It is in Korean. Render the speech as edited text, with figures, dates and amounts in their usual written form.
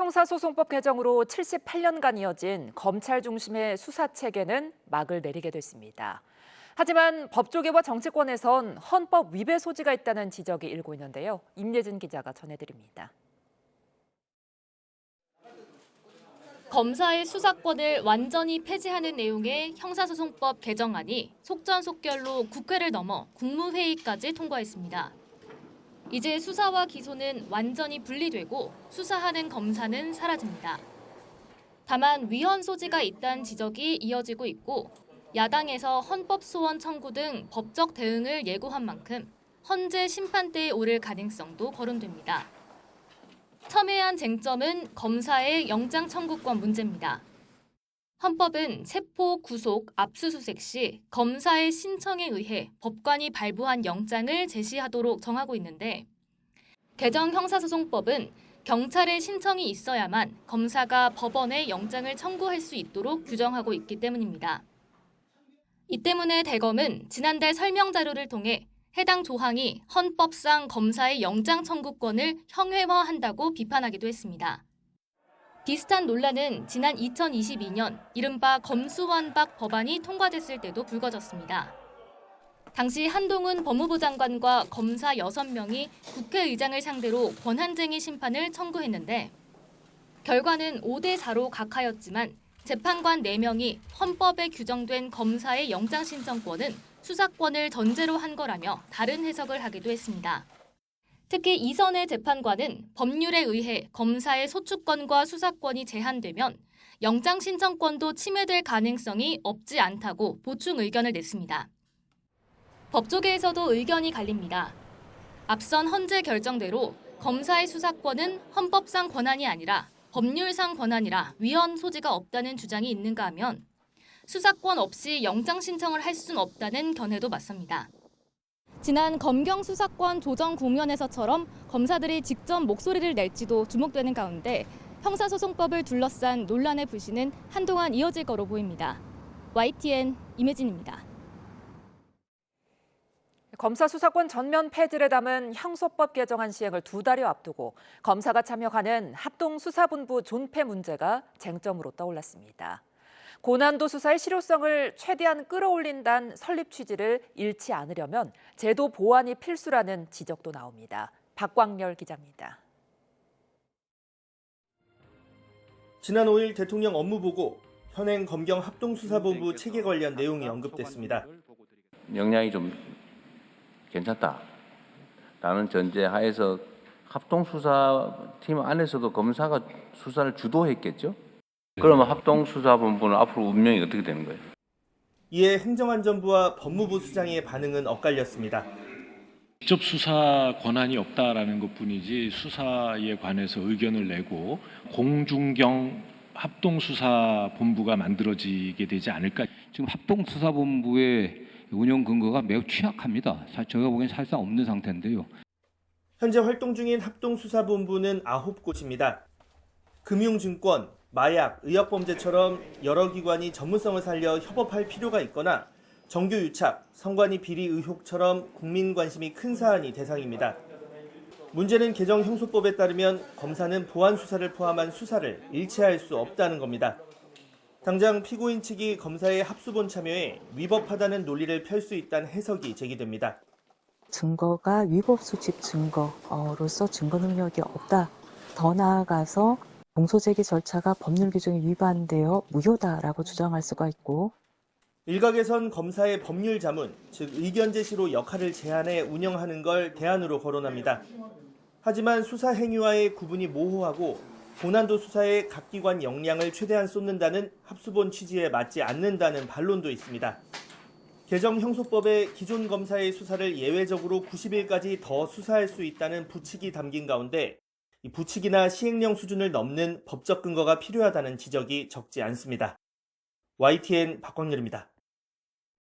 형사소송법 개정으로 78년간 이어진 검찰 중심의 수사체계는 막을 내리게 됐습니다. 하지만 법조계와 정치권에선 헌법 위배 소지가 있다는 지적이 일고 있는데요. 임예진 기자가 전해드립니다. 검사의 수사권을 완전히 폐지하는 내용의 형사소송법 개정안이 속전속결로 국회를 넘어 국무회의까지 통과했습니다. 이제 수사와 기소는 완전히 분리되고 수사하는 검사는 사라집니다. 다만 위헌 소지가 있다는 지적이 이어지고 있고 야당에서 헌법소원 청구 등 법적 대응을 예고한 만큼 헌재 심판대에 오를 가능성도 거론됩니다. 첨예한 쟁점은 검사의 영장 청구권 문제입니다. 헌법은 체포, 구속, 압수수색 시 검사의 신청에 의해 법관이 발부한 영장을 제시하도록 정하고 있는데 개정 형사소송법은 경찰의 신청이 있어야만 검사가 법원에 영장을 청구할 수 있도록 규정하고 있기 때문입니다. 이 때문에 대검은 지난달 설명 자료를 통해 해당 조항이 헌법상 검사의 영장 청구권을 형해화한다고 비판하기도 했습니다. 비슷한 논란은 지난 2022년 이른바 검수완박 법안이 통과됐을 때도 불거졌습니다. 당시 한동훈 법무부 장관과 검사 6명이 국회의장을 상대로 권한쟁의 심판을 청구했는데 결과는 5대4로 각하였지만 재판관 4명이 헌법에 규정된 검사의 영장 신청권은 수사권을 전제로 한 거라며 다른 해석을 하기도 했습니다. 특히 이선의 재판관은 법률에 의해 검사의 소추권과 수사권이 제한되면 영장 신청권도 침해될 가능성이 없지 않다고 보충 의견을 냈습니다. 법조계에서도 의견이 갈립니다. 앞선 헌재 결정대로 검사의 수사권은 헌법상 권한이 아니라 법률상 권한이라 위헌 소지가 없다는 주장이 있는가 하면 수사권 없이 영장 신청을 할 수는 없다는 견해도 맞섭니다. 지난 검경 수사권 조정 국면에서처럼 검사들이 직접 목소리를 낼지도 주목되는 가운데 형사소송법을 둘러싼 논란의 불씨는 한동안 이어질 거로 보입니다. YTN 임혜진입니다. 검사 수사권 전면 폐지를 담은 형소법 개정안 시행을 2달여 앞두고 검사가 참여하는 합동수사본부 존폐 문제가 쟁점으로 떠올랐습니다. 고난도 수사의 실효성을 최대한 끌어올린다는 설립 취지를 잃지 않으려면 제도 보완이 필수라는 지적도 나옵니다. 박광렬 기자입니다. 지난 5일 대통령 업무보고 현행 검경 합동수사본부 체계 관련 내용이 언급됐습니다. 역량이 좀 괜찮다라는 전제 하에서 합동수사팀 안에서도 검사가 수사를 주도했겠죠? 그러면 합동수사본부는 앞으로 운명이 어떻게 되는 거예요? 이에 행정안전부와 법무부 수장의 반응은 엇갈렸습니다. 직접 수사 권한이 없다라는 것뿐이지 수사에 관해서 의견을 내고 공중경 합동수사본부가 만들어지게 되지 않을까. 지금 합동수사본부의 운영 근거가 매우 취약합니다. 제가 보기엔 사실상 없는 상태인데요. 현재 활동 중인 합동수사본부는 9곳입니다. 금융증권, 마약, 의약범죄처럼 여러 기관이 전문성을 살려 협업할 필요가 있거나 정교유착, 성관이 비리 의혹처럼 국민 관심이 큰 사안이 대상입니다. 문제는 개정 형소법에 따르면 검사는 보안 수사를 포함한 수사를 일체할 수 없다는 겁니다. 당장 피고인 측이 검사의 합수본 참여에 위법하다는 논리를 펼 수 있다는 해석이 제기됩니다. 증거가 위법 수집 증거로서 증거 능력이 없다. 더 나아가서 공소제기 절차가 법률 규정에 위반되어 무효다라고 주장할 수가 있고 일각에선 검사의 법률 자문, 즉 의견 제시로 역할을 제한해 운영하는 걸 대안으로 거론합니다. 하지만 수사 행위와의 구분이 모호하고 고난도 수사에 각 기관 역량을 최대한 쏟는다는 합수본 취지에 맞지 않는다는 반론도 있습니다. 개정 형소법에 기존 검사의 수사를 예외적으로 90일까지 더 수사할 수 있다는 부칙이 담긴 가운데 이 부칙이나 시행령 수준을 넘는 법적 근거가 필요하다는 지적이 적지 않습니다. YTN 박광렬입니다.